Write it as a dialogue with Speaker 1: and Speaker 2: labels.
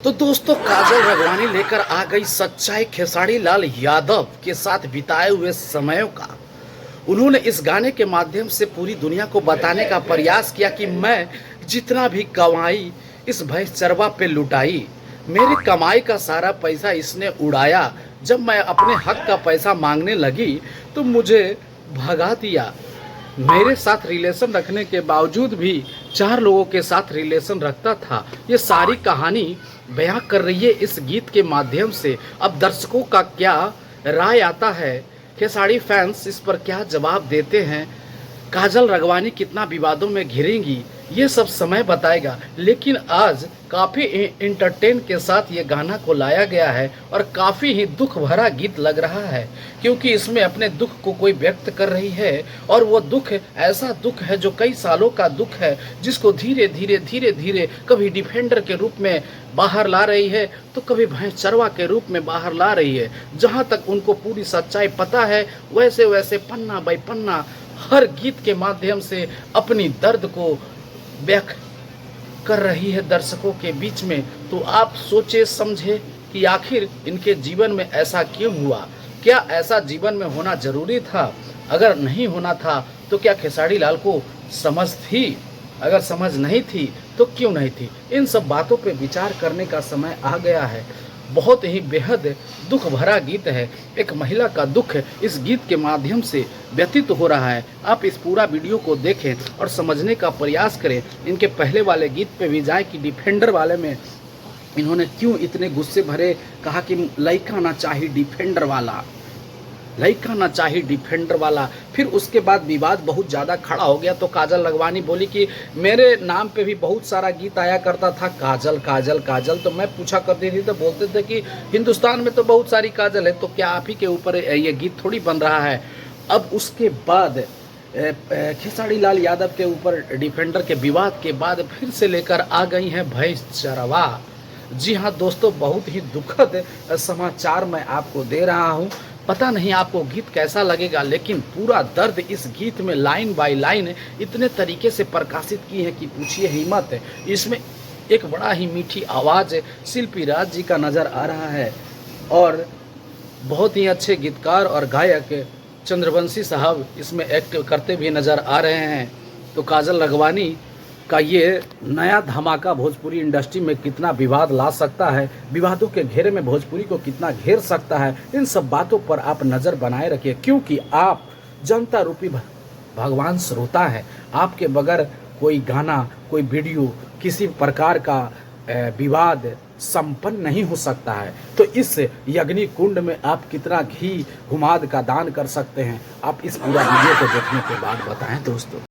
Speaker 1: तो दोस्तों काजल राघवानी लेकर आ गई सच्चाई खेसारी लाल यादव के साथ बिताए हुए समयों का। उन्होंने इस गाने के माध्यम से पूरी दुनिया को बताने का प्रयास किया कि मैं जितना भी कमाई इस भैंस चरवा पे लुटाई, मेरी कमाई का सारा पैसा इसने उड़ाया। जब मैं अपने हक का पैसा मांगने लगी तो मुझे भगा दिया। मेरे साथ रिलेशन रखने के बावजूद भी 4 लोगों के साथ रिलेशन रखता था। ये सारी कहानी बयां कर रही है इस गीत के माध्यम से। अब दर्शकों का क्या राय आता है, खेसारी फैंस इस पर क्या जवाब देते हैं, काजल राघवानी कितना विवादों में घिरेंगी, ये सब समय बताएगा। लेकिन आज काफ़ी इंटरटेन के साथ ये गाना को लाया गया है और काफ़ी ही दुख भरा गीत लग रहा है, क्योंकि इसमें अपने दुख को कोई व्यक्त कर रही है। और वो दुख ऐसा दुख है जो कई सालों का दुख है, जिसको धीरे धीरे कभी डिफेंडर के रूप में बाहर ला रही है तो कभी भैंस चरवा के रूप में बाहर ला रही है। जहाँ तक उनको पूरी सच्चाई पता है वैसे वैसे पन्ना बाई पन्ना हर गीत के माध्यम से अपनी दर्द को व्यक्त कर रही है दर्शकों के बीच में। तो आप सोचे समझे कि आखिर इनके जीवन में ऐसा क्यों हुआ, क्या ऐसा जीवन में होना जरूरी था? अगर नहीं होना था तो क्या खेसारी लाल को समझ थी? अगर समझ नहीं थी तो क्यों नहीं थी? इन सब बातों पे विचार करने का समय आ गया है। बहुत ही बेहद दुख भरा गीत है। एक महिला का दुख इस गीत के माध्यम से व्यतीत हो रहा है। आप इस पूरा वीडियो को देखें और समझने का प्रयास करें। इनके पहले वाले गीत पे भी जाएं कि डिफेंडर वाले में इन्होंने क्यों इतने गुस्से भरे कहा कि लइका ना चाहिए डिफेंडर वाला, लइका ना चाहिए डिफेंडर वाला। फिर उसके बाद विवाद बहुत ज़्यादा खड़ा हो गया तो काजल राघवानी बोली कि मेरे नाम पे भी बहुत सारा गीत आया करता था, काजल काजल काजल। तो मैं पूछा करती थी तो बोलते थे कि हिंदुस्तान में तो बहुत सारी काजल है, तो क्या आप ही के ऊपर ये गीत थोड़ी बन रहा है। अब उसके बाद खेसारी लाल यादव के ऊपर डिफेंडर के विवाद के बाद फिर से लेकर आ गई हैं भैंस चरवा। जी हाँ दोस्तों, बहुत ही दुखद समाचार मैं आपको दे रहा हूँ। पता नहीं आपको गीत कैसा लगेगा, लेकिन पूरा दर्द इस गीत में लाइन बाय लाइन इतने तरीके से प्रकाशित की है कि पूछिए हिम्मत। इसमें एक बड़ा ही मीठी आवाज़ शिल्पी राज जी का नज़र आ रहा है और बहुत ही अच्छे गीतकार और गायक चंद्रवंशी साहब इसमें एक्ट करते भी नज़र आ रहे हैं। तो काजल राघवानी का ये नया धमाका भोजपुरी इंडस्ट्री में कितना विवाद ला सकता है, विवादों के घेरे में भोजपुरी को कितना घेर सकता है, इन सब बातों पर आप नज़र बनाए रखिए, क्योंकि आप जनता रूपी भगवान श्रोता है। आपके बगैर कोई गाना, कोई वीडियो, किसी प्रकार का विवाद संपन्न नहीं हो सकता है। तो इस यज्ञ कुंड में आप कितना घी हुमाद का दान कर सकते हैं, आप इस पूरा वीडियो को देखने के बाद बताएं दोस्तों।